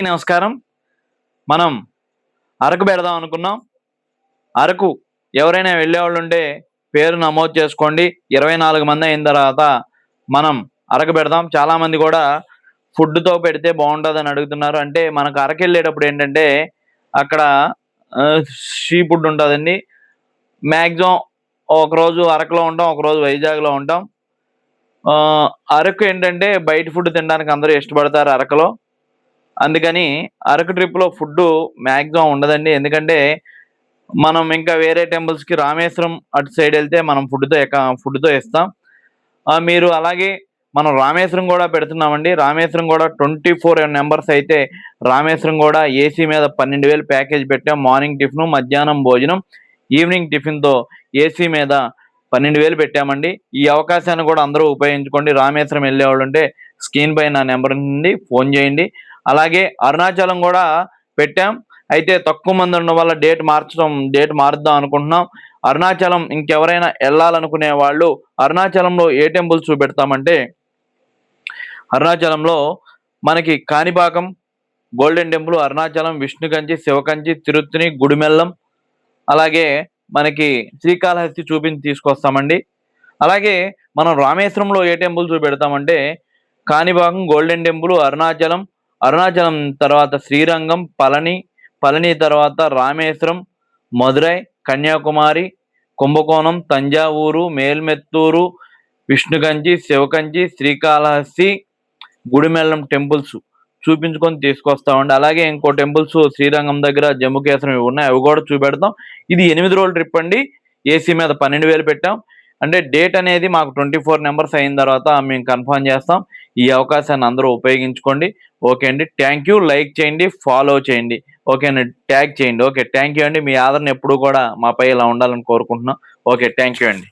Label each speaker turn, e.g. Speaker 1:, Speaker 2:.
Speaker 1: నమస్కారం. మనం అరకు పెడదాం అనుకున్నాం. అరకు ఎవరైనా వెళ్ళేవాళ్ళుంటే పేరు నమోదు చేసుకోండి. 24 మంది అయిన తర్వాత మనం అరకు పెడదాం. చాలామంది కూడా ఫుడ్‌తో పెడితే బావుంటదని అడుగుతున్నారు. అంటే మనకు అరకెళ్ళేటప్పుడు ఏంటంటే అక్కడ సీ ఫుడ్ ఉంటదండి. మాక్సిమం ఒకరోజు అరకులో ఉంటాం, ఒకరోజు వైజాగ్‌లో ఉంటాం. అరకు ఏంటంటే బయట ఫుడ్ తినడానికి అందరూ ఇష్టపడతారు అరకులో. అందుకని అరకు ట్రిప్‌లో ఫుడ్డు మాక్సిమం ఉండదండి. ఎందుకంటే, మనం ఇంకా వేరే టెంపుల్స్‌కి రామేశ్వరం అటు సైడ్ ఎళ్తే మనం ఫుడ్‌తో ఇస్తాం. మీరు అలాగే మనం రామేశ్వరం గూడా పెడుతున్నామండి. రామేశ్వరం గూడా 24 నంబర్స్ అయితే రామేశ్వరం గూడా ఏసీ మీద 12,000 ప్యాకేజ్ పెట్టాం. మార్నింగ్ టిఫిను, మధ్యాహ్నం భోజనం, ఈవినింగ్ టిఫిన్‌తో ఏసీ మీద 12,000 పెట్టామండి. ఈ అవకాశాన్ని గూడా అందరూ ఉపయోగించుకోండి. రామేశ్వరం ఎళ్ళేవాళ్ళుంటే స్క్రీన్ పై నా నంబర్ ఉంది. ఫోను జేయండి. అలాగే అరుణాచలం గూడా పెట్టాం. అయితే తక్కువ మంది ఉండడం వల్ల డేట్ మారుద్దాం అనుకుంటున్నాం. అరుణాచలం ఇంకెవరైనా ఎళ్ళాలనుకునే వాళ్ళు అరుణాచలంలో ఏ టెంపుల్స్ చూపెడతామంటే, అరుణాచలంలో మనకి కాణిపాకం, గోల్డెన్ టెంపుల్, అరుణాచలం, విష్ణుకంచి, శివకంచి, తిరుత్తణి, గుడిమెల్లం, అలాగే మనకి శ్రీకాళహస్తి చూపించి తీసుకొస్తామండి. అలాగే మనం రామేశ్వరంలో ఏ టెంపుల్ చూపెడతామంటే, కాణిపాకం, గోల్డెన్ టెంపుల్, అరుణాచలం, అరుణాచలం తర్వాత శ్రీరంగం, పళని, పళని తర్వాత రామేశ్వరం, మదురై, కన్యాకుమారి, కుంభకోణం, తంజావూరు, మేల్మెత్తూరు, విష్ణుకంచి, శివకంచి, శ్రీకాళహస్తి, గుడిమెల్లం టెంపుల్స్ చూపించుకొని తీసుకొస్తామండి. అలాగే ఇంకో టెంపుల్స్ శ్రీరంగం దగ్గర జమ్ముకేశ్వరం ఇవి ఉన్నాయి. అవి కూడా చూపెడతాం. ఇది 8 రోజుల ట్రిప్ అండి. ఏసీ మీద 12,000 పెట్టాం. అంటే డేట్ అనేది మాకు 24 నంబర్స్ అయిన తర్వాత మేము కన్ఫర్మ్ చేస్తాం. ఈ అవకాశాన్ని అందరూ ఉపయోగించుకోండి. ఓకే అండి. Thank you. లైక్ చేయండి, ఫాలో చేయండి. ఓకే అండి. ట్యాగ్ చేయండి. ఓకే. థ్యాంక్ యూ అండి. మీ ఆదరణ ఎప్పుడూ కూడా మాపై ఇలా ఉండాలని కోరుకుంటున్నాం. ఓకే. థ్యాంక్ యూ అండి.